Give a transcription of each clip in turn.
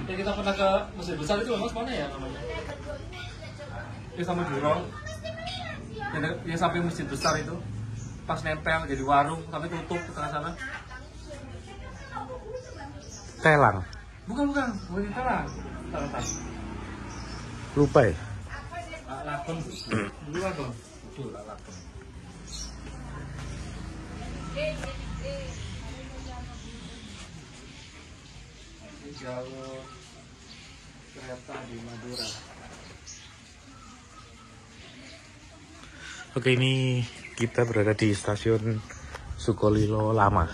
Ya kita pernah ke Masjid Besar itu mas, mana ya namanya? Yang sama Jurong, yang samping Masjid Besar itu, pas nempel jadi warung tapi tutup ke tengah sana. Telang. Bukan di Telang. Lupa ya? Lakon, dulu Lakon. Betul, Lakon. Jalur kereta di Madura. Oke, ini kita berada di stasiun Sukolilo Lama.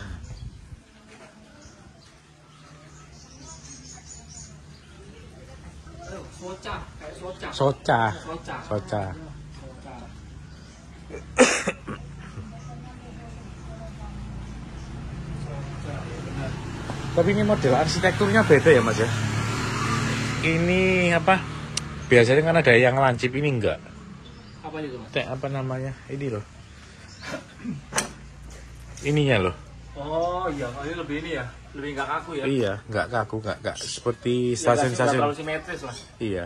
Soca, kayak soca. Soca. Soca. Soca. Tapi ini model arsitekturnya beda ya mas ya? Ini apa? Biasanya kan ada yang lancip, ini enggak. Apa itu mas? Apa namanya? Ini loh. Ininya loh. Oh iya, ini lebih ini ya, lebih nggak kaku ya? Iya, nggak kaku, nggak seperti Ya, nggak stasiun-stasiun. terlalu simetris lah. Iya.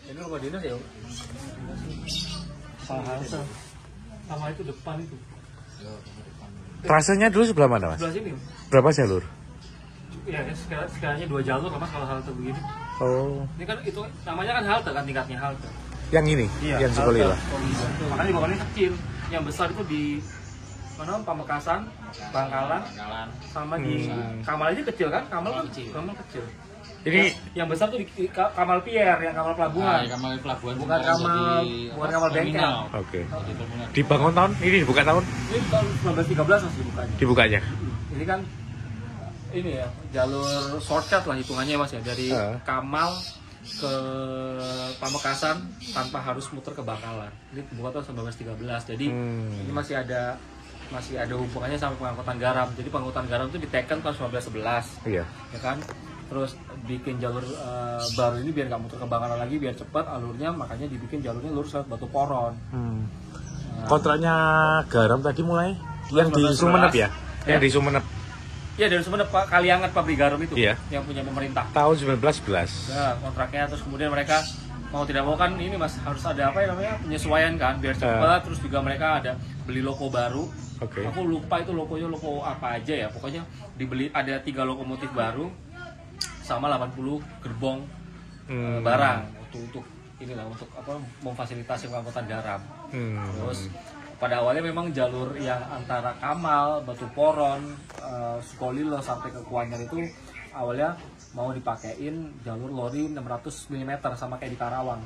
Ini rumah dinas ya? Sama itu depan itu. Trasenya dulu sebelah mana mas? Sebelah sini. Berapa jalur? Ya, sekiranya 2 jalur lah mas kalau halte begini. Oh. Ini kan itu namanya kan halte kan, tingkatnya halte. Yang ini? Iya, Yang Sukolilo? Makanya di bawahnya kecil. Yang besar itu di mana? Pamekasan, Bangkalan, sama di Kamal aja kecil kan? Kamal kecil. Ini Yang besar tuh di Kamal Pier, yang Kamal Pelabuhan. Kamal Pelabuhan Bukan Kamal Bengkel. Oke. Dibangun tahun? Ini dibuka tahun? Ini tahun 1913 masih dibukanya. Dibukanya? Ini kan ini ya jalur shortcut lah hitungannya mas ya, dari Kamal ke Pamekasan tanpa harus muter ke Bangkalan. Ini dibuka tahun 1913. Jadi ini masih ada hubungannya sama pengangkutan garam. Jadi pengangkutan garam itu diteken tahun 1911. Iya. Ya kan? Terus bikin jalur baru ini biar nggak muter ke Bangkalan lagi, biar cepat alurnya, makanya dibikin jalurnya lurus lewat Batu Poron. Kontraknya garam tadi mulai yang di Sumeneb ya? Yang di Sumeneb. Iya, dari Sumeneb, Pak Kaliangat pabrik garam itu. Iya. Yang punya pemerintah. Tahun 1911. Nah, kontraknya terus kemudian mereka mau tidak mau kan ini mas harus ada apa ya namanya, penyesuaian kan biar cepat. Terus juga mereka ada beli loko baru. Oke. Aku lupa itu lokonya loko apa aja ya. Pokoknya dibeli ada 3 lokomotif baru sama 80 gerbong barang untuk inilah, untuk apa, memfasilitasi pengangkutan garam. Terus pada awalnya memang jalur yang antara Kamal, Batu Poron, Sukolilo sampai ke Kuanyar itu awalnya mau dipakein jalur lori 600 mm sama kayak di Karawang.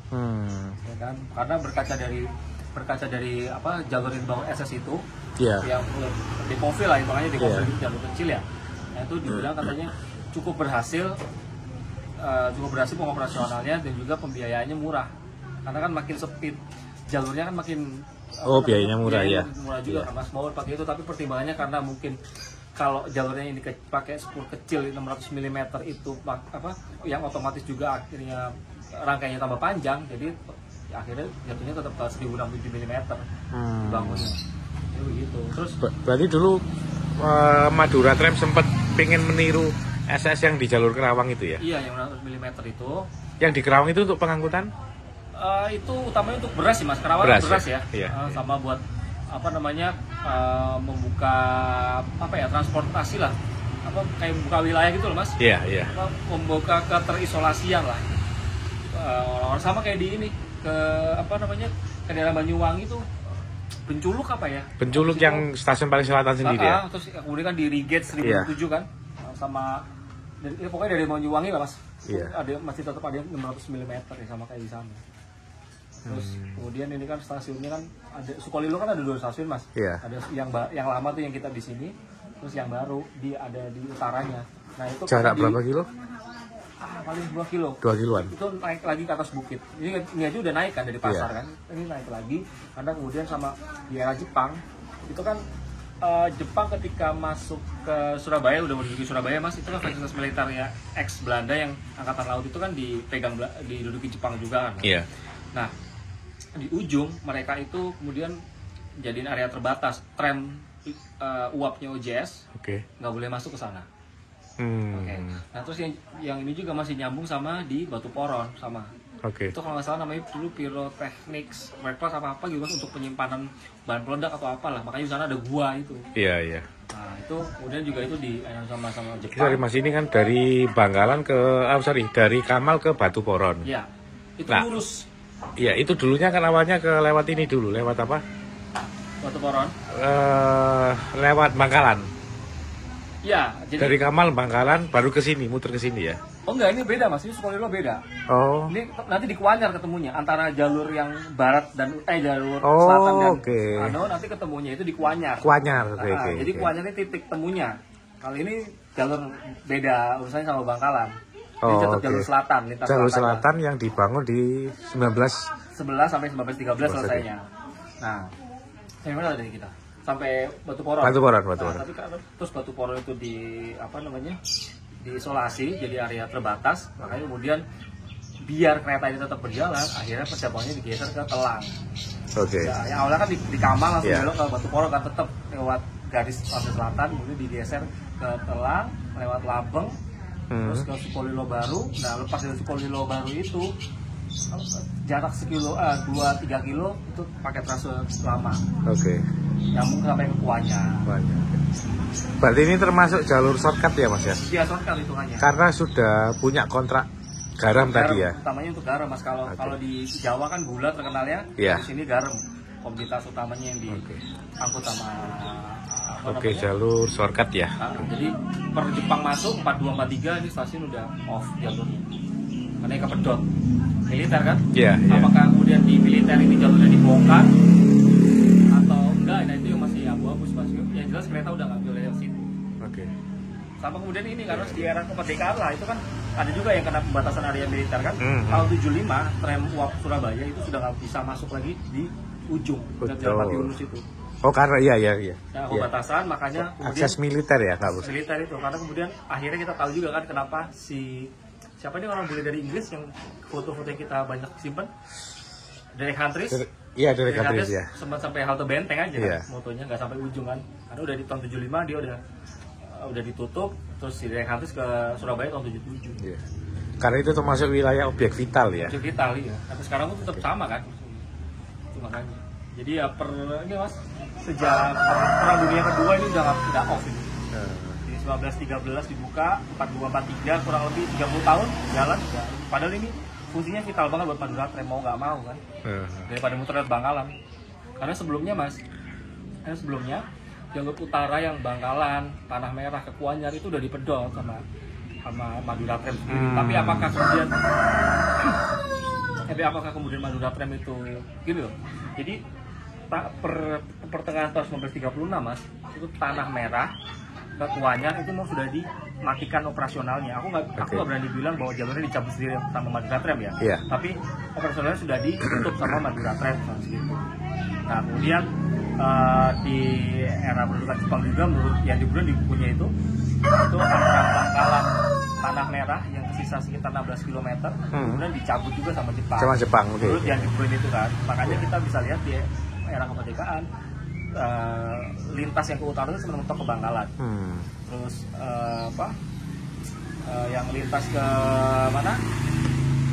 Ya kan? Karena berkaca dari apa jalur yang dibangun SS itu, yang Depoville lah hitungannya, Depoville jalur kecil ya. Nah, itu dibilang katanya cukup berhasil pengoperasionalnya dan juga pembiayaannya murah. Karena kan makin speed jalurnya kan makin biayanya murah ya. Murah juga kan mas, mau pakai itu, tapi pertimbangannya karena mungkin kalau jalurnya ini pakai spur kecil 600 mm itu apa yang otomatis juga akhirnya rangkaiannya tambah panjang, jadi akhirnya jatuhnya tetap ke 1067 mm dibangunnya. Jadi begitu. Terus berarti dulu Madura Tram sempat pengen meniru SS yang di jalur Kerawang itu ya? Iya, yang 600 mm itu. Yang di Kerawang itu untuk pengangkutan? Itu utamanya untuk beras sih mas, Kerawang beras ya. Iya. Sama buat apa namanya, membuka apa ya, transportasi lah, apa kayak membuka wilayah gitu loh mas. Iya. Membuka keterisolasian lah. Orang sama kayak di ini ke apa namanya, ke daerah Banyuwangi itu Penculuk apa ya? Penculuk yang stasiun paling selatan sendiri ya. Terus kemudian kan di Rigate 1007 kan, sama pokoknya dari Banyuwangi lah mas. Iya. Masih tetap ada 600 mm ya, sama kayak di sana. Terus kemudian ini kan stasiunnya kan ada, Sukolilo kan ada 2 stasiun mas. Iya. Ada yang lama tuh yang kita di sini, terus yang baru ada di utaranya. Nah itu jarak berapa kilo? Paling 2 kilo. 2 kiloan. Itu naik lagi ke atas bukit. Ini aja udah naik kan dari pasar kan. Ini naik lagi karena kemudian sama di era Jepang itu kan, Jepang ketika masuk ke Surabaya, udah menduduki Surabaya mas, itu kan fasilitas militer ya ex Belanda yang angkatan laut itu kan diduduki Jepang juga kan. Iya. Nah di ujung mereka itu kemudian jadiin area terbatas, tram uapnya OJS nggak boleh masuk ke sana. Oke. Nah terus yang ini juga masih nyambung sama di Batu Poron sama. Oke. Itu kalau nggak salah namanya dulu Pyrotechnics Workplace apa gitu kan untuk penyimpanan bahan peledak atau apalah. Makanya di sana ada gua itu. Iya, iya. Nah itu kemudian juga itu di sama Jepang. Sorry Mas, ini kan dari Bangkalan ke dari Kamal ke Batu Poron. Iya. Itu Nah, lurus Iya, itu dulunya kan awalnya ke lewat ini dulu, lewat apa? Batu Poron. Lewat Bangkalan. Iya, jadi Dari Kamal Bangkalan baru ke sini, muter ke sini ya. oh enggak, ini beda Mas, ini Sukolilo beda. Oh. Ini nanti di Kuanyar ketemunya antara jalur yang barat dan jalur Oh, selatan dan oke. nanti ketemunya itu di Kuanyar. Kuanyar, oke, Nah, oke. jadi oke. Kuanyar ini titik temunya. Kali ini jalur beda urusannya sama Bangkalan. Ini Oh, tetap oke. jalur selatan, lintas Jalur selatan. selatan yang dibangun di 11 sampai 1913 selesainya. Nah, sampai mana tadi kita? Sampai Batu Poron. Batu Poron. Nah, tapi terus Batu Poron itu di apa namanya? Diisolasi jadi area terbatas, makanya kemudian biar kereta ini tetap berjalan, akhirnya percabangannya digeser ke Telang. Oke. Ya, yang awalnya kan di Kamal langsung Iya. belok ke Batu Poron kan tetap lewat garis pantai selatan, kemudian digeser ke Telang, lewat Labeng, terus ke Sukolilo Baru. Nah, lepas dari Sukolilo Baru itu jarak 2-3 kilo itu pakai trase lama, Oke. nyambung sampai ke Kuanyar. Banyak. Berarti ini termasuk jalur shortcut ya Mas ya? Dia shortcut hitungannya. Karena sudah punya kontrak garam tadi ya? Utamanya untuk garam Mas. Kalau di Jawa kan gula terkenalnya, Iya. di sini garam komoditas utamanya yang diangkut sama apa Oke, namanya? jalur shortcut ya. Nah, jadi per Jepang masuk 4243 ini stasiun udah off jalurnya karena kepedot militer kan. Iya, iya. Apakah kemudian di militer ini jalurnya dibongkar atau enggak? Nah itu yang masih abu-abu sih Mas. Yang jelas kereta udah nggak boleh lewat situ. Oke. Sama kemudian ini karena di era kemerdekaan lah itu kan ada juga yang kena pembatasan area militer kan. Mhm. Tahun 75 tram uap Surabaya itu sudah nggak bisa masuk lagi di ujung dan Jalan Pati Unus itu. Oh karena iya. Nah, pembatasan makanya kemudian Akses militer ya Kak Bos? militer itu karena kemudian akhirnya kita tahu juga kan kenapa siapa ini orang bule dari Inggris yang foto-foto yang kita banyak simpen, Derek Huntress. Iya dari Derek Katris Huntress ya. sempat sampai halte Benteng aja Iya. kan, motonya nggak sampai ujung kan karena udah di tahun 75 dia udah ditutup, terus si Derek Huntress ke Surabaya tahun 77. Iya. Karena itu termasuk wilayah objek vital ya. Objek vital ya. Tapi sekarang pun tetap sama kan. Itu makanya. Jadi ya ini Mas sejak Perang Dunia Kedua ini udah off ini. Di 1913 dibuka, 4243 kurang lebih 30 tahun jalan ya. Padahal ini fungsinya vital banget buat Madura Tram mau nggak mau kan. Daripada muter lewat Bangkalan. Karena sebelumnya Mas, jalur utara yang Bangkalan, Tanah Merah ke Kuanyar itu udah dipedot sama Madura Tram sendiri. Tapi apakah kemudian Madura Tram itu gini loh. Jadi pertengahan tahun 1936 Mas, itu Tanah Merah ke Kuanyar itu mau sudah dimatikan operasionalnya. Aku nggak berani bilang bahwa jalurnya dicabut sendiri sama Madura Tram ya. Iya. Tapi operasionalnya sudah ditutup sama Madura Tram segitu. Nah kemudian di era pendudukan Jepang juga menurut yang di bukunya itu antara Bangkalan Tanah Merah yang sisa sekitar 16 km kemudian dicabut juga sama Jepang. Sama Jepang, oke. Menurut yang di buku itu kan. Makanya kita bisa lihat di era kemerdekaan lintas yang ke utara itu sebenarnya mentok ke Bangkalan. Terus yang lintas ke mana?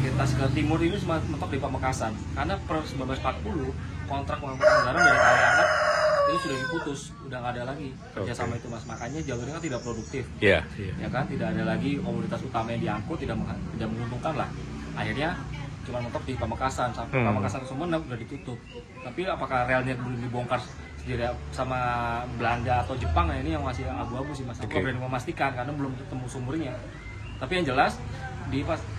Lintas ke timur ini cuma mentok di Pamekasan. Karena per 1940 kontrak pengangkutan garam dari Kali Anget itu sudah diputus, udah nggak ada lagi kerjasama itu Mas. Makanya jalurnya kan tidak produktif. Iya. Ya kan, tidak ada lagi komoditas utama yang diangkut, tidak menguntungkan lah. Akhirnya cuma mentok di Pamekasan sampai Pamekasan Sumeneb udah ditutup. Tapi apakah relnya belum dibongkar sendiri sama Belanda atau Jepang, nah ini yang masih abu-abu sih Mas. Aku nggak berani memastikan karena belum ketemu sumbernya. Tapi yang jelas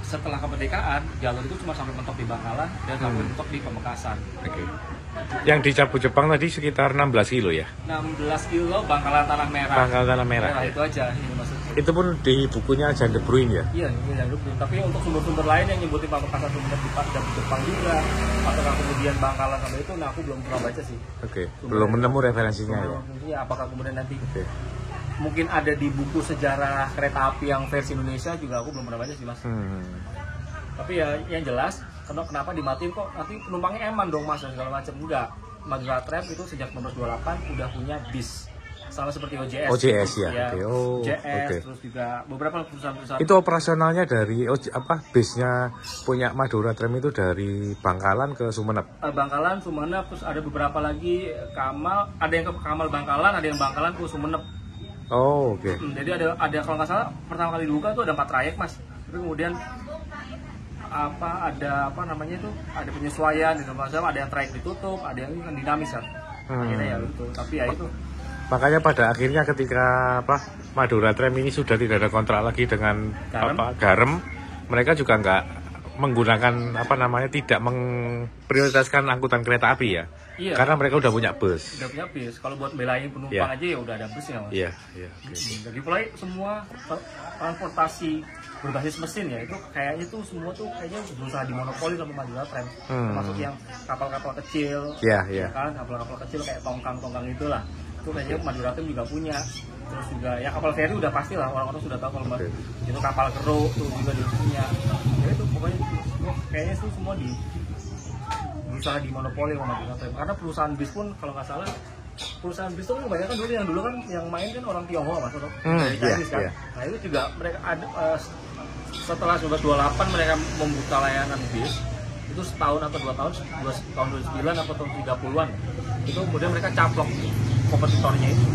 setelah kemerdekaan jalur itu cuma sampai mentok di Bangkalan dan sampai mentok di Pamekasan. Oke. Yang dicabut Jepang tadi sekitar 16 kilo ya? 16 kilo Bangkalan Tanah Merah. Bangkalan Tanah Merah. Itu aja ini maksudnya. Itu pun di bukunya Jan de Bruin ya? Iya, tapi untuk sumber-sumber lain yang nyebutin Pamekasan Sumeneb di Jepang juga, atau kemudian Bangkalan sampai itu, nah aku belum pernah baca sih. Oke. Belum menemu referensinya ya? Iya, apakah kemudian nanti mungkin ada di buku sejarah kereta api yang versi Indonesia juga aku belum pernah baca sih Mas. Tapi ya yang jelas kenapa dimatiin kok nanti penumpangnya eman dong Mas dan segala macam. Enggak, Madura Tram itu sejak 1928 udah punya bis sama seperti OJS. OJS ya. Ya, Oke. Oh, OJS, oke. terus juga beberapa perusahaan-perusahaan. Itu operasionalnya dari base-nya punya Madura Tram itu dari Bangkalan ke Sumeneb. Bangkalan, Sumeneb, terus ada beberapa lagi Kamal, ada yang ke Kamal Bangkalan, ada yang Bangkalan ke Sumeneb. Oh, oke. Jadi ada kalau nggak salah pertama kali dibuka tuh ada 4 trayek mas. Tapi kemudian ada penyesuaian gitu, maksudnya ada yang trayek ditutup, ada yang kan dinamis kan. Akhirnya ya itu, tapi ya itu. Makanya pada akhirnya ketika Madura Tram ini sudah tidak ada kontrak lagi dengan Garem, mereka juga nggak menggunakan tidak memprioritaskan angkutan kereta api ya. Iya. Karena mereka udah punya bus. Udah punya bus. Kalau buat belain penumpang aja ya udah ada busnya mas. Iya, iya. Okay. Jadi mulai semua transportasi berbasis mesin ya itu kayaknya tuh semua tuh kayaknya berusaha dimonopoli sama Madura Tram. Termasuk yang kapal-kapal kecil, Iya. kan kapal-kapal kecil kayak tongkang-tongkang itulah. Itu kayaknya Madura Tram juga punya. Terus juga ya kapal feri udah pasti lah, orang-orang sudah tahu kalau itu kapal kero tuh juga dia punya. Ya itu pokoknya kayaknya sih semua berusaha dimonopoli sama Madura Tram. Karena perusahaan bis pun kalau nggak salah perusahaan bis itu kebanyakan dulu kan yang main kan orang Tionghoa mas atau dari Chinese kan. Nah itu juga mereka ada setelah 1928 mereka membuka layanan bis itu setahun atau 2 tahun, tahun 29 atau tahun 30-an itu kemudian mereka caplok kompetitornya itu.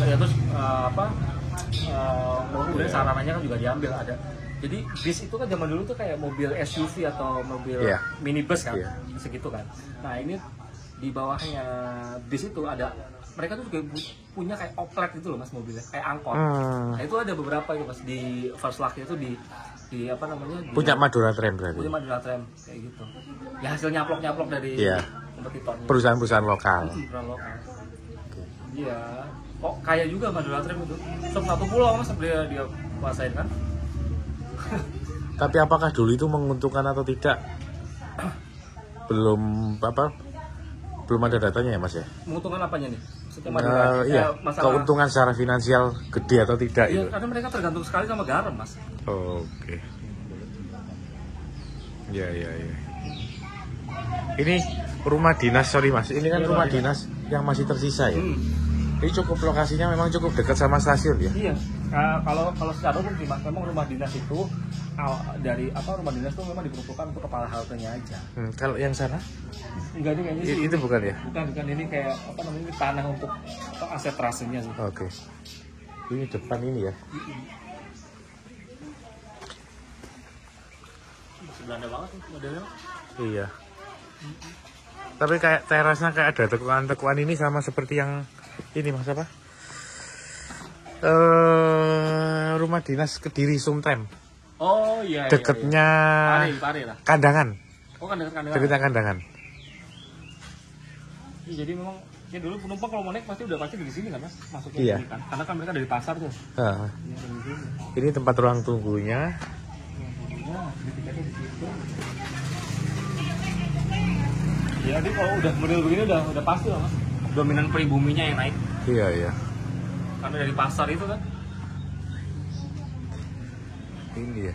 Ya terus kemudian sarananya kan juga diambil ada. Jadi bis itu kan zaman dulu tuh kayak mobil SUV atau mobil minibus kan, segitu kan. Nah ini di bawahnya bis itu ada mereka tuh juga punya kayak oplet gitu loh mas mobilnya, kayak angkot. Nah itu ada beberapa itu mas di First Luck itu di punya Madura Tram berarti. Punya Madura Tram kayak gitu. Ya hasil nyaplok dari kompetitornya. Perusahaan-perusahaan lokal. Perusahaan lokal. Iya. Kok kaya juga Madura Tram itu. Satu pulau mas dia kuasain kan. Tapi apakah dulu itu menguntungkan atau tidak? Belum ada datanya ya mas ya? Menguntungkan apanya nih? Keuntungan secara finansial gede atau tidak? Iya, itu? karena mereka tergantung sekali sama garam mas. Oke. Ya. Ini rumah dinas, sorry mas. Ini kan rumah dinas yang masih tersisa ya. Ini cukup lokasinya memang cukup dekat sama stasiun ya. Iya. Kalau secara umum sih mas, memang rumah dinas itu rumah dinas itu memang diperuntukkan untuk kepala haltenya aja. Kalau yang sana? Enggak juga sih. Itu bukan ya? Bukan ini kayak ini tanah untuk aset trasenya sih. Oke. Ini depan ini ya. Belanda banget nih modelnya. Iya. Tapi kayak terasnya kayak ada tekuan-tekuan ini sama seperti yang ini mas apa? Rumah dinas Kediri Sumtrem. Oh iya. Deketnya Pare lah. Kandangan. Oh kan Kandangan. Deketnya Kandangan. Ya, jadi memang ya dulu penumpang kalau mau naik pasti di sini kan mas, masuknya iya. Sini kan. Karena kan mereka dari pasar tuh. Ini tempat ruang tunggunya. Tiketnya di situ. Ya, jadi kalau udah model begini udah pasti lah mas. Dominan pribuminya yang naik. Iya. Karena dari pasar itu kan. Ini ya.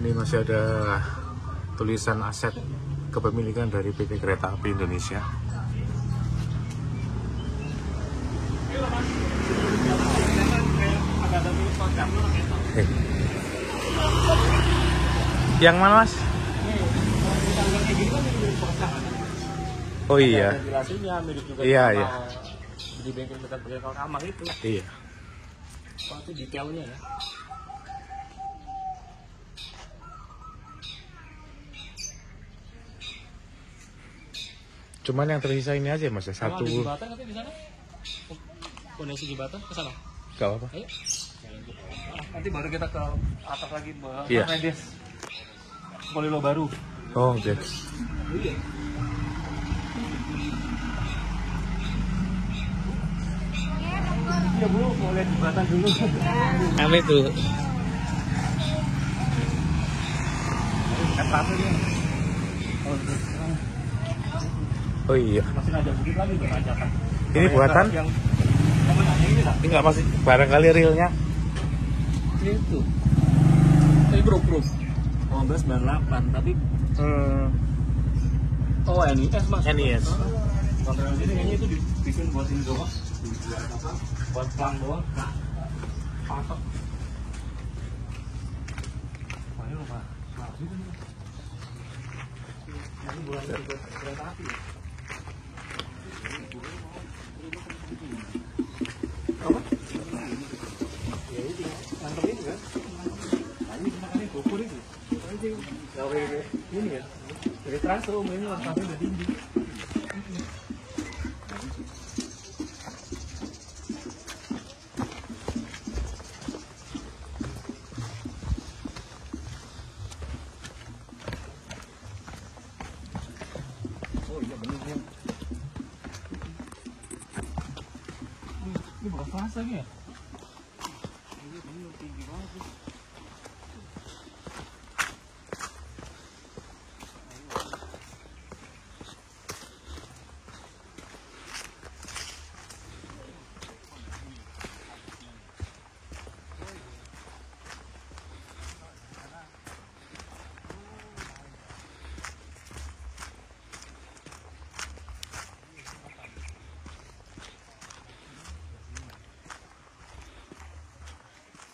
Ini masih ada tulisan aset kepemilikan dari PT Kereta Api Indonesia. Yang mana mas? Oh iya. Iya. Di bengkel kamar itu. Iya. Itu detailnya ya. Cuman yang tersisa ini aja mas ya, satu. Ada jembatan nanti di sana? Kondisi jembatan ke sana? Gak apa-apa. Ayo. Nanti baru kita ke atas lagi Iya. Redes. Polilo baru. Oh oke. Iya. Iya Bu, mau lihat jembatan dulu. Apa itu? trase dia. Oh, sekarang Oh iya. masih ada bukit lagi tuh tanjakan. Ini buatan? Yang menanya ini lah. Ini nggak masih barangkali realnya. Itu. Ini bro. 1998 tapi oh NIS mas. NIS. Kontrol ini kayaknya itu dibikin buat ini doang. Buat pelang doang. Patok. Wah ini lupa. Ini bulan kereta api ya? Apa? Ya itu, nangkep itu kan? Nah ini makannya gopur itu. Gawe ini ya, dari transfer ini langkahnya udah tinggi. Oh iya bener ya. Ini bukan frasa ya? Ini bener tinggi banget.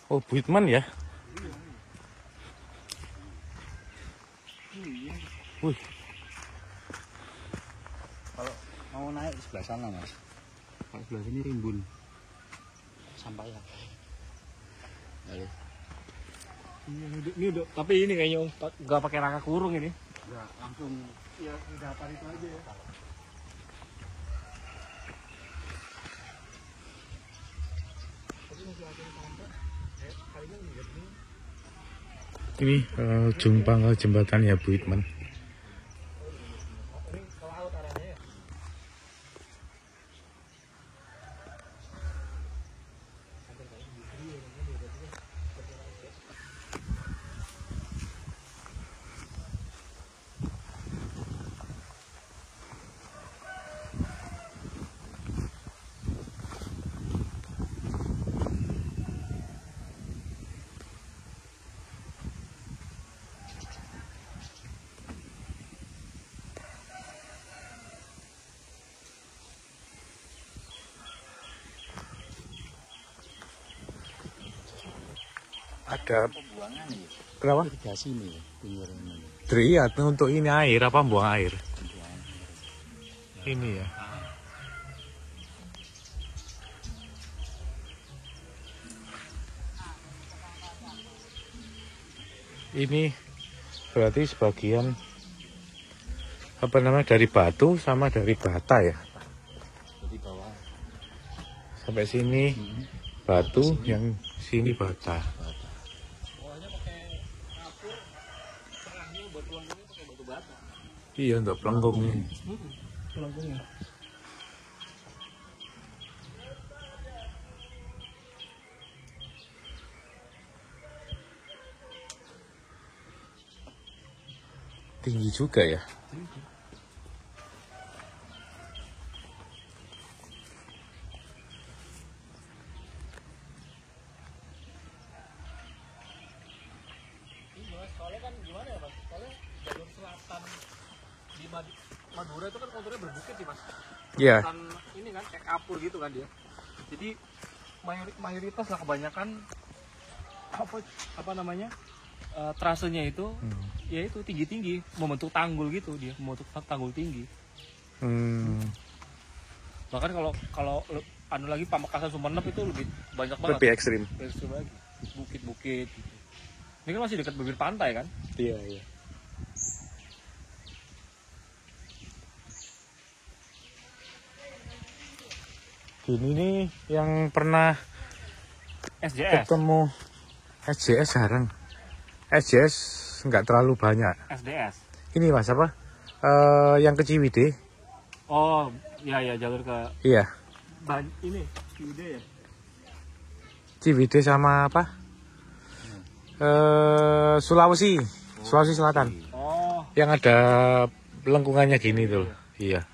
Oh, Buitman ya? Wih, Kalau mau naik di sebelah sana mas. Kalau sebelah sini rimbun. Sampai ya. Ini udah, tapi ini kayaknya nggak pakai rangka kurung ini. Enggak, langsung Ya udah apa itu aja ya. ini ujung pangkal jembatan ya Buitman. Ada pembuangan ya. berapa? Irigasi nih, pinggir ini. Iya, untuk ini air apa buang air? Ini ya. Ini berarti sebagian apa namanya dari batu sama dari bata ya. Jadi bawah. Sampai sini batu, yang sini bata. Bawahnya pakai kapur, tengahnya buat pelengkungnya pakai batu bata. Iya, untuk pelengkungnya. Pelengkungnya. Tinggi juga ya. Soalnya kan gimana ya mas? Soalnya jalur selatan di Madura itu kan konturnya berbukit sih mas. Iya. Kan ini kan kayak kapur gitu kan dia. Jadi mayoritas lah kebanyakan apa namanya trasenya itu ya itu tinggi membentuk tanggul gitu, dia membentuk tanggul tinggi. Bahkan kalau anu lagi Pamekasan Sumenep itu lebih banyak banget, Lebih ekstrim. ekstrim lagi, bukit-bukit gitu. Ini kan masih dekat bibir pantai kan. Iya, iya. Ini nih yang pernah SJS ketemu SJS jarang. SJS nggak terlalu banyak. SDS. Ini mas apa? Yang ke Ciwidey. Oh ya jalur ke Iya. ini Ciwidey ya. Ciwidey sama apa? Sulawesi Selatan. Oh Yang ada lengkungannya gini tuh. Iya.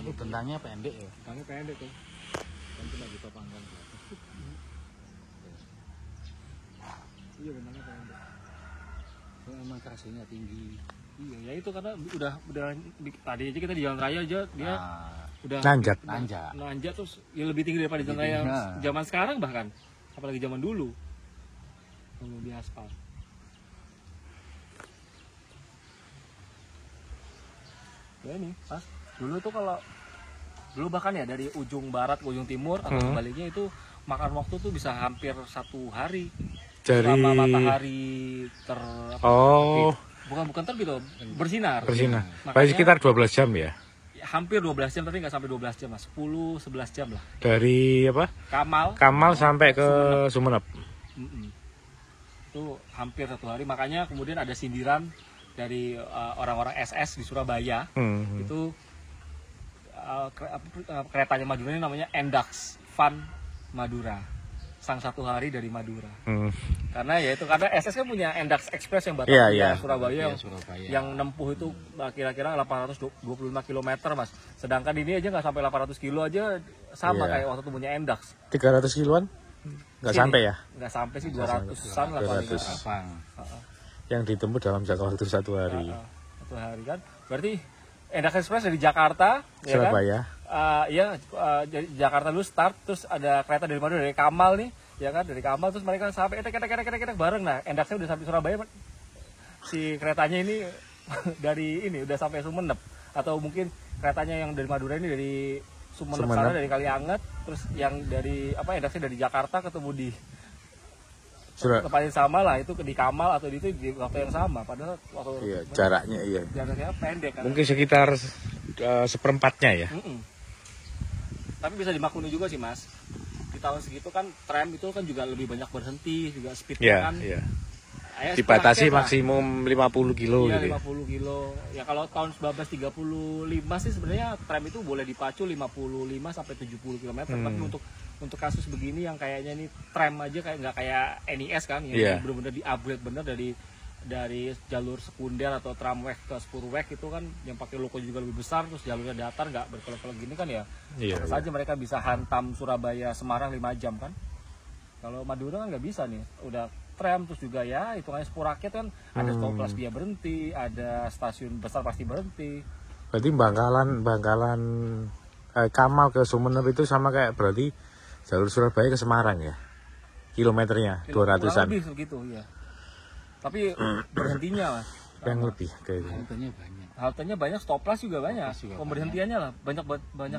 Ini bentangnya pendek ya. Kamu pendek tuh. Nanti lagi kita panggang. Iya benangnya pendek. Memang kasihnya tinggi. Iya, ya itu karena udah tadi aja kita di jalan raya aja dia udah Nanjak. nanjak terus ya lebih tinggi daripada jalan raya zaman sekarang bahkan, apalagi zaman dulu di aspal. Ya ini pas dulu tuh kalau dulu bahkan ya dari ujung barat ke ujung timur atau sebaliknya itu makan waktu tuh bisa hampir 1 hari selama matahari bukan terbit loh, bersinar. Paling sekitar 12 jam ya. Hampir 12 jam tapi nggak sampai 12 jam mas, 10-11 jam lah. Dari apa? Kamal sampai ke Sumeneb. Itu hampir 1 hari, makanya kemudian ada sindiran dari orang-orang SS di Surabaya. Itu keretanya Madura ini namanya Endax Van Madura, sang 1 hari dari Madura. Karena ya itu karena SS kan punya Endax Express yang Batavia Surabaya, yang nempuh itu kira-kira 825 km mas. Sedangkan ini aja nggak sampai 800 kilo aja sama kayak waktu itu punya Endax. 300 kiloan? Nggak sampai ya? Nggak sampai sih, 200-an lah paling. Yang ditempuh dalam jangka waktu 1 hari. 1 hari kan. Berarti Endax Express dari Jakarta, Surabaya. Ya kan? Dari Jakarta dulu start, terus ada kereta dari Madura, dari Kamal nih, ya kan, dari Kamal terus mereka sampai etek bareng. Nah, Endaxnya udah sampai Surabaya, si keretanya ini dari ini udah sampai Sumeneb, atau mungkin keretanya yang dari Madura ini dari Sumeneb sana, dari Kalianget, terus yang dari Endaxnya dari Jakarta ketemu di tempat yang sama lah, itu di Kamal atau di waktu yang sama, padahal waktu jaraknya pendek kan. Mungkin sekitar seperempatnya ya. Tapi bisa dimaklumi juga sih mas, di tahun segitu kan tram itu kan juga lebih banyak berhenti, juga speednya kan dibatasi maksimum 50 kilo iya, gitu. 50 kilo. Ya kalau tahun 1935 sih sebenarnya tram itu boleh dipacu 55 sampai 70 km. Tapi untuk kasus begini yang kayaknya ini tram aja kayak nggak kayak NIS kan, yang benar-benar di-upgrade bener dari jalur sekunder atau tramway ke spurway itu kan, yang pakai loko juga lebih besar, terus jalurnya datar nggak berkelok-kelok gini kan ya. Saja mereka bisa hantam Surabaya Semarang 5 jam kan. Kalau Madura kan nggak bisa nih, udah tram terus juga ya hitungannya spur rakyat kan, ada stoplas dia berhenti, ada stasiun besar pasti berhenti. Berarti Bangkalan Kamal ke Sumeneb itu sama kayak berarti jalur Surabaya ke Semarang ya, kilometernya 200-an. Lebih begitu ya. Tapi berhentinya mas. Yang lebih kayak gitu. Haltenya banyak, stoplas juga banyak. Pemberhentiannya lah banyak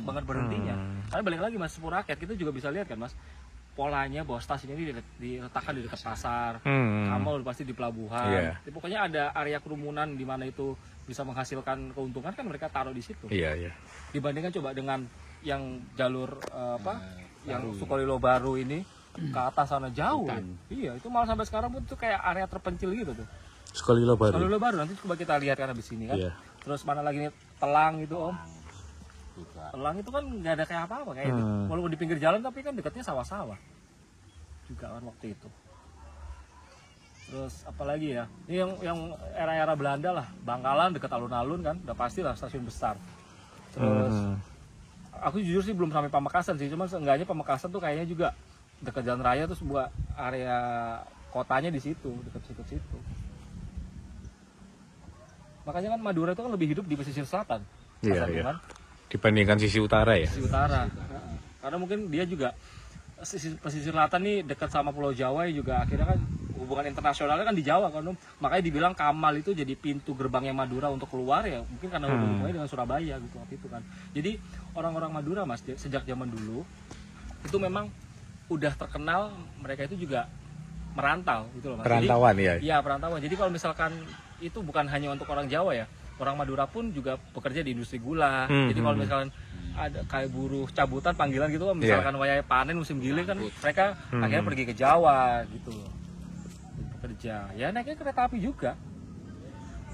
banget berhentinya. Karena balik lagi mas, spur rakyat kita juga bisa lihat kan mas, polanya bahwa stasiun ini diletakkan di dekat pasar. Kamal pasti di pelabuhan. Jadi pokoknya ada area kerumunan di mana itu bisa menghasilkan keuntungan kan, mereka taruh di situ. Dibandingkan coba dengan yang jalur yang Sukolilo baru ini ke atas sana jauh. Iya, itu malah sampai sekarang pun tuh kayak area terpencil gitu tuh. Sukolilo baru nanti coba kita lihat kan habis ini kan. Terus mana lagi nih Telang itu om. Telang itu kan nggak ada kayak apa-apa kayak itu. Walaupun di pinggir jalan tapi kan dekatnya sawah-sawah juga kan waktu itu. Terus apalagi ya, ini yang era-era Belanda lah, Bangkalan dekat alun-alun kan, udah pasti lah stasiun besar. Terus aku jujur sih belum sampai Pamekasan sih, cuma seenggaknya Pamekasan tuh kayaknya juga dekat jalan raya, terus buat area kotanya di situ, dekat situ. Makanya kan Madura itu kan lebih hidup di pesisir selatan. Kan? Dibandingkan sisi utara ya. Sisi utara. Karena mungkin dia juga pesisir selatan nih dekat sama Pulau Jawa juga, akhirnya kan hubungan internasionalnya kan di Jawa kan. Makanya dibilang Kamal itu jadi pintu gerbangnya Madura untuk keluar ya, mungkin karena hubungannya dengan Surabaya gitu waktu itu kan. Jadi orang-orang Madura mas sejak zaman dulu itu memang udah terkenal, mereka itu juga merantau gitu loh mas. Perantauan. Iya perantauan. Jadi kalau misalkan itu bukan hanya untuk orang Jawa ya, orang Madura pun juga bekerja di industri gula. Jadi kalau misalkan ada kayak buruh cabutan panggilan gitu kan, misalkan wayai panen musim giling kan, mereka akhirnya pergi ke Jawa gitu loh, bekerja. Ya naiknya kereta api juga.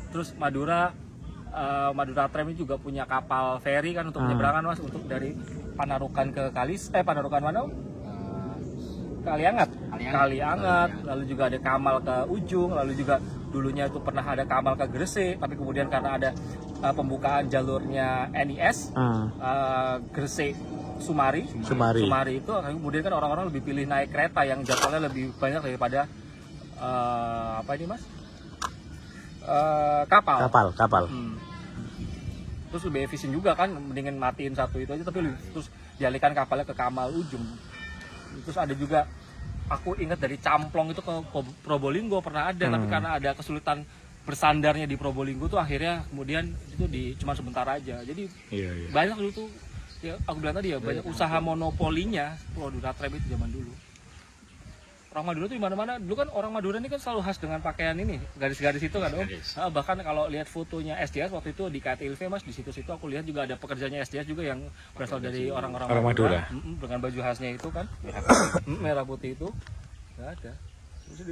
Terus Madura Tram ini juga punya kapal feri kan untuk penyeberangan mas, untuk dari Panarukan ke Panarukan mana? Kaliangat. Lalu juga ada Kamal ke ujung, lalu juga dulunya itu pernah ada Kamal ke Gresik, tapi kemudian karena ada pembukaan jalurnya NIS, Gresik Sumari itu kemudian kan orang-orang lebih pilih naik kereta yang jadwalnya lebih banyak daripada kapal. Terus lebih efisien juga kan, mendingan matiin satu itu aja tapi terus dialihkan kapalnya ke Kamal ujung. Terus ada juga aku ingat dari Camplong itu ke Probolinggo pernah ada, tapi karena ada kesulitan bersandarnya di Probolinggo tuh akhirnya kemudian itu cuma sebentar aja. Jadi banyak dulu tuh ya, aku bilang tadi ya banyak usaha monopolinya Madura Tram itu zaman dulu. Orang Madura tuh di mana-mana. Dulu kan orang Madura ini kan selalu khas dengan pakaian ini, garis-garis itu kan Om. Bahkan kalau lihat fotonya SJS waktu itu di KTLV Mas, di situ-situ aku lihat juga ada pekerjanya SJS juga yang berasal dari orang-orang Madura. Dengan baju khasnya itu kan, merah putih itu. Enggak ada.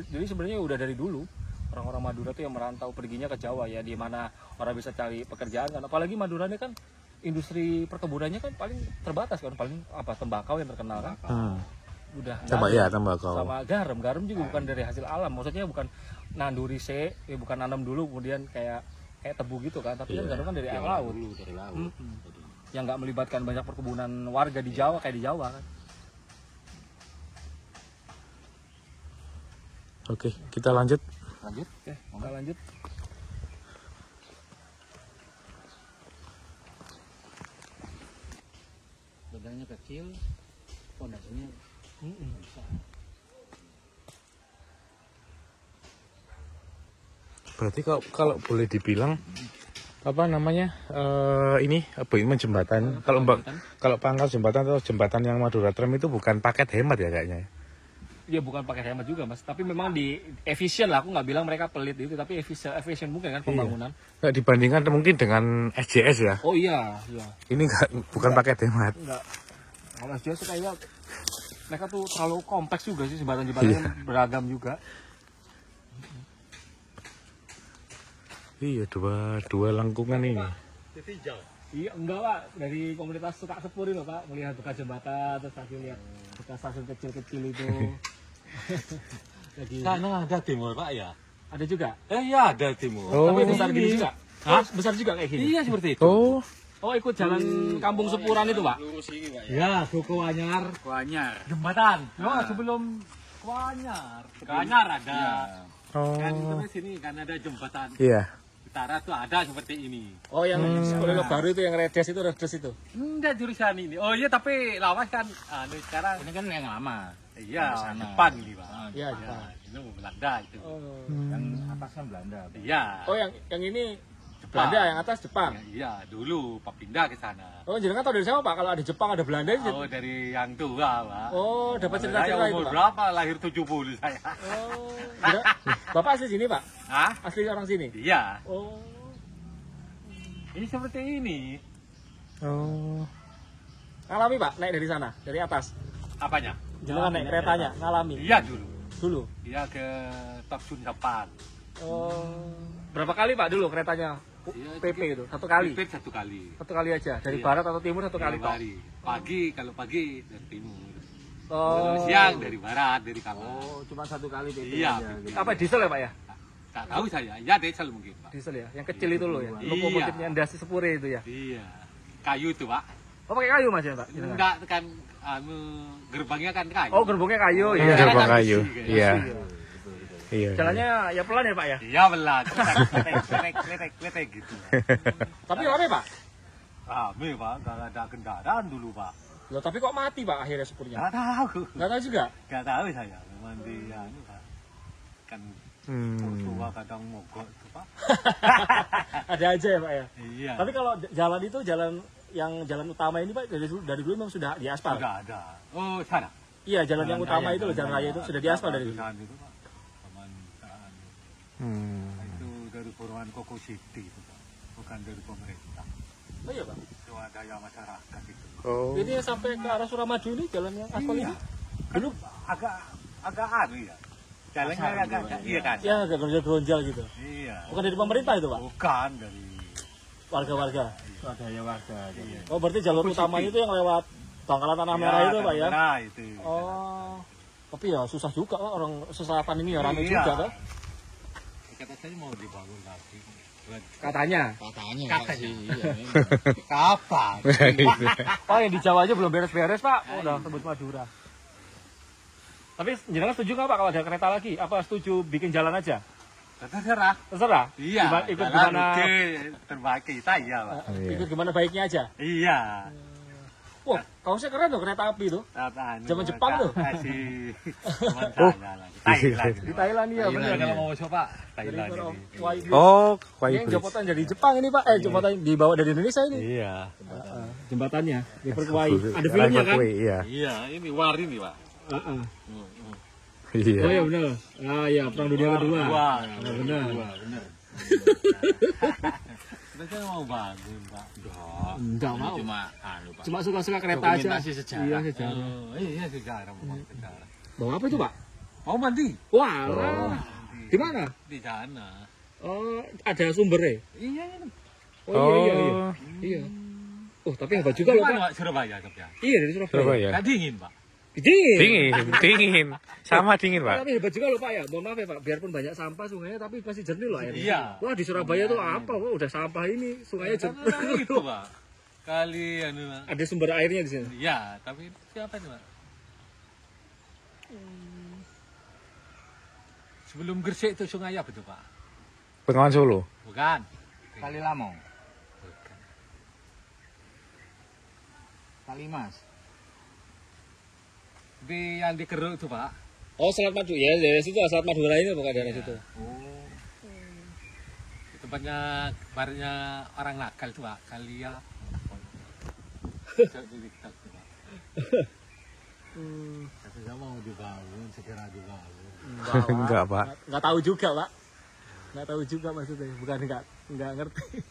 Jadi sebenarnya udah dari dulu orang-orang Madura tuh yang merantau perginya ke Jawa ya, di mana orang bisa cari pekerjaan kan. Apalagi Madura ini kan industri perkebunannya kan paling terbatas kan, paling tembakau yang terkenal kan. Udah tembakau sama garam juga bukan dari hasil alam, maksudnya bukan nanduri bukan nanam dulu kemudian kayak tebu gitu kan, tapi kan garam kan dari air laut, yang nggak melibatkan banyak perkebunan warga di Jawa kayak di Jawa kan. Oke, kita lanjut. Kita lanjut. Bedanya kecil, pondasinya Berarti kalau boleh dibilang ini jembatan. Kalau pangkal jembatan atau jembatan yang Madura Tram itu bukan paket hemat ya kayaknya. Ya bukan paket hemat juga Mas, tapi memang di efisien lah. Aku nggak bilang mereka pelit itu, tapi efisien mungkin kan pembangunan. Nggak dibandingkan mungkin dengan SJS ya. Oh iya. Ini bukan paket hemat. Enggak. Kalau SJS kayaknya mereka tuh terlalu kompleks juga sih, jembatan-jembatannya beragam juga. Iya, dua lengkungan ini. Iya, enggak Pak, dari komunitas suka sepur loh Pak, melihat bekas jembatan, terus lagi lihat bekas stasiun kecil-kecil itu. Sana ada timur Pak ya? Ada juga? Iya ada timur. Tapi besar gini juga? Besar juga kayak gini? Iya seperti itu. Oh ikut jalan Kampung Sepuran itu Pak? Lurus ini Pak ya? Ya, Duku Anyar. Jembatan. Sebelum Anyar. Anyar ada. Kan itu sini kan ada jembatan. Iya. Utara tuh ada seperti ini. Oh yang sekolah baru itu yang redes itu? Enggak jurusan ini. Oh iya tapi lawas kan sekarang. Ini kan yang lama. Iya, depan ini Pak. Iya, itu Belanda itu. Yang atas kan Belanda. Iya. Oh yang ini Belanda, yang atas Jepang. Iya, dulu Pak pindah ke sana. Oh, jenengan tahu dari siapa Pak? Kalau ada Jepang, ada Belanda itu? Oh, dari yang tua, Pak. Oh, dapat cerita-cerita itu, umur Pak? berapa? Lahir 70 saya. Oh. Bapak asli sini, Pak? Hah? Asli orang sini? Iya. Oh. Ini seperti ini. Oh. Ngalami, Pak, naik dari sana, dari atas? Apanya? Jenengan naik keretanya, ngalami? Iya, dulu. Dulu? Iya, ke Toksun Japan. Oh. Berapa kali, Pak, dulu keretanya? PP itu satu kali. PP satu kali aja dari barat atau timur satu kali Pak. Kalau pagi dari timur. Oh. Siang dari barat dari kamar. Oh, cuma satu kali PP iya, aja. Gitu. Apa diesel ya Pak ya? Tak tahu saya. Ya diesel mungkin Pak. Diesel ya, yang kecil itu loh ya. Lokomotifnya ndasi sepure itu ya. Iya. Kayu itu Pak. Oh pakai kayu Mas ya Pak? Enggak kan gerbangnya kan kayu. Oh gerbongnya kayu ya. Gerbong kayu. Iya. Iya. Jalannya ya pelan ya Pak ya? Iya pelan. Kletek gitu. Tapi rame Pak? Rame Pak, nggak ada kendaraan dulu Pak. Loh tapi kok mati Pak akhirnya sepurnya? Nggak tahu. Nggak tahu juga? Nggak tahu saya. Memang di Pak. Kan tua kadang mogok itu Pak. Ada aja ya Pak ya? Iya. Tapi kalau jalan itu jalan utama ini Pak dari dulu memang sudah diaspal? Sudah ada. Oh sana? Iya jalan yang utama itu loh, jalan raya itu sudah diaspal dari dulu? Itu dari Purwan Koko City itu Pak, bukan dari pemerintah. Oh iya Pak? Itu ada yang masyarakat itu. Oh. Ini sampai ke arah Suramadu ini jalan yang aspal ini? Dulu agak ya. Jalannya agak iya kan? Ya agak geronjal gitu. Iya. Bukan dari pemerintah itu Pak? Bukan dari warga-warga. warga. Oh berarti jalur utama itu yang lewat Pangkalan Tanah Merah itu Pak ya? Merah itu. Oh, tapi ya susah juga Pak, orang selatan ini ya ramai juga Pak. Katanya mau dibangun lagi. Katanya. Kapan? Oh yang di Jawa aja belum beres-beres Pak, udah sebut Madura. Tapi jenengan setuju nggak Pak kalau ada kereta lagi? Apa setuju bikin jalan aja? Terserah. Terserah. Iya. Ikut gimana? Terbaik kita iya Pak. Ikut gimana baiknya aja. Iya. Wah, kaosnya keren tuh kereta api tuh. Zaman Jepang tuh. Kasih. Thailand. Di Thailand ya benar. Kalau mau coba Thailand ini. Oh, Ini jembatan dari Jepang ini Pak. Jembatan dibawa dari Indonesia ini. Iya. Jembatannya River Kwai. Ada filmnya kan? Iya. Iya, ini war ini Pak. Iya. Oh iya benar. Ah iya, Perang Dunia Kedua. Benar. Kita mau bangun Pak. Enggak mau. Pak. Cuma suka-suka kereta aja. Dokumentasi sejarah. Iya, sejarah. Iya, sejarah. Sejarah. Bawa apa itu Pak? Mau mandi? Wah, di mana? Di sana. Oh, ada sumbernya. Iya. Oh iya. Iya. Oh, tapi hebat juga loh Pak. Pak Surabaya tapi ya. Iya dari Surabaya. Kan dingin Pak. Dingin. Sama dingin, Pak. Tapi hebat juga loh Pak ya. Mohon maaf ya Pak, biarpun banyak sampah sungainya tapi masih jernih loh airnya. Iya. Wah, di Surabaya tuh apa? Wah, udah sampah ini, sungainya jernih. Itu Pak. Kali Ada sumber airnya di sini. Iya, tapi siapa itu Pak? Sebelum Gresik itu sungai apa itu Pak? Bengawan Solo. Bukan. Kali Lamong. Bukan. Kalimas. Yang di Keruk itu Pak. Oh, Selat Madu ya, dari situ Selat Madura ini bukan dari situ. Oh. Itu banyak barnya orang nakal itu Pak. Kali ya. Tapi saya mau dibangun, segera dibangun. Enggak, Pak. Enggak tahu juga, Pak. Enggak tahu juga maksudnya, bukan enggak ngerti.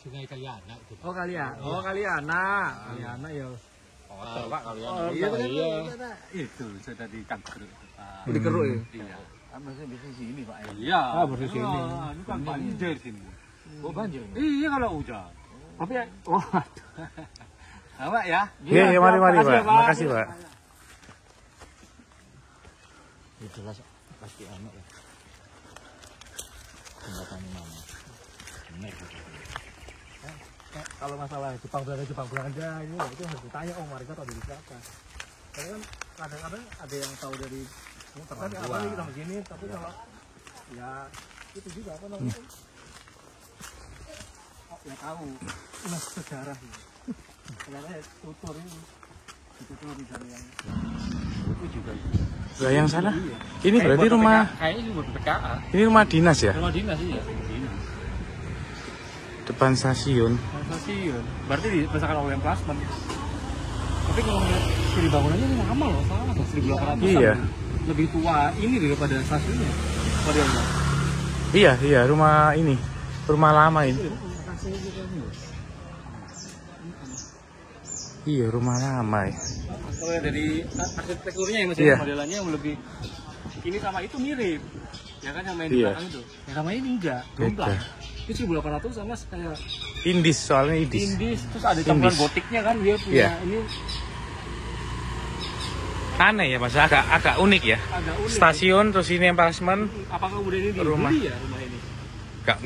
Sungai Kaliana itu. Oh, Kaliana. Oh, Kaliana. Kaliana ya. Oh, Pak Kaliana. Iya, iya. Itu sudah di Keruk. Di Keruk ya. Iya. Masih di sini Pak. Iya. Di sini. Ini kan banjir sini. Oh, banjir. Iya kalau hujan. Tapi ya, oh. Pak ya. Iya, mari Pak. Makasih, Pak. Itu jelas pasti anak ya. Jembatan mana? Benar. Kalau masalah Jepang Belanda ini itu harus ditanya mereka tahu dari siapa. Karena kan kadang-kadang ada yang tahu dari tapi apa kita begini, tapi kalau ya itu juga apa namanya? Ya tahu ini sejarah ini. Karena tutur ini tutur dari yang itu juga. Lah yang sana. Ini berarti rumah kayaknya ini buat PKA. Ini rumah dinas ya? Rumah dinas iya. Depan stasiun. Stasiun. Berarti dipesankan oleh plasman. Tapi kalau ngeliat studi bangunannya ini lama loh, salah 1800-an. Iya. Lebih tua ini daripada stasiunnya. Modelnya. Iya, rumah ini. Rumah lama ini. Iya, rumah lama ya. Kalau dari arsitekturnya ya Mas, modelannya yang lebih ini sama itu mirip. Ya kan yang main di belakang itu. Yang sama ini enggak, jomplang. Itu 1800 sama kayak Indis, soalnya Indis. Terus ada campuran gotiknya kan dia punya ini. Aneh ya Mas, agak unik ya. Agak unik. Stasiun terus ini emplacement. Apakah kemudian ini rumah ya rumah ini?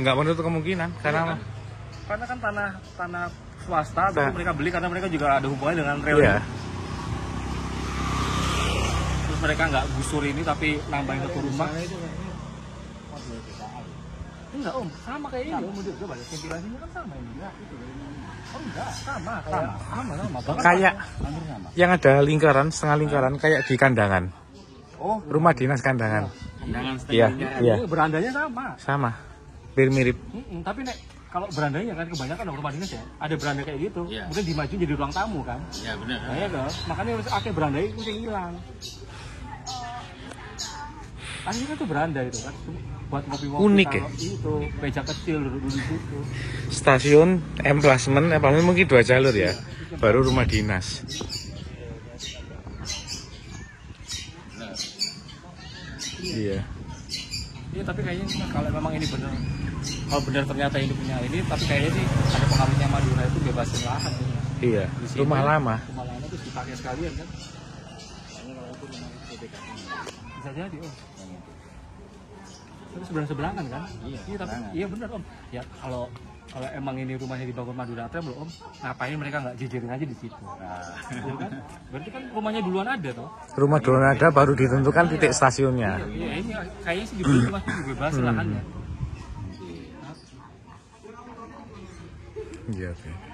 Enggak menutup kemungkinan karena kan tanah swasta tapi mereka beli karena mereka juga ada hubungannya dengan rel. Iya. Terus mereka nggak gusur ini tapi nambahin satu rumah. Enggak Om, sama kayak ini Om, udah coba ventilasinya kan sama ini. Oh enggak, sama. Kayak yang ada lingkaran, setengah lingkaran kayak di kandangan. Oh, rumah dinas kandangan. Kandangan Iya. Berandanya sama. Sama. Mirip. Tapi kalau berandanya kan kebanyakan rumah dinas ya, ada beranda kayak gitu. Kemudian dimaju jadi ruang tamu kan. Iya benar. Nah, ya kan? Makanya akhirnya beranda itu hilang. Akhirnya tuh beranda itu kan buat ngopi-ngopi. Unik ya? Itu beca kecil duduk di situ. Stasiun emplacement mungkin 2 jalur ya. Baru rumah dinas. Iya. Iya tapi kayaknya kalau memang ini benar, kalau benar ternyata ini punya ini, tapi kayaknya sih ada pengaruhnya Madura itu bebasin lahan. Iya, Di sini, rumah lama. Rumah lama terus dipakai sekalian kan. Kalau itu rumah PPKM. Bisa jadi Om. Tapi seberang-seberangan kan? Iya tapi iya benar Om. Ya kalau emang ini rumahnya dibangun Madura Trem loh Om, ngapain mereka nggak jejerin aja di situ? Ya kan? Berarti kan rumahnya duluan ada toh? Rumah duluan ada, baru ditentukan titik stasiunnya. Iya ini kayaknya sih dibeli rumah itu dibebasin lahannya. Iya, oke.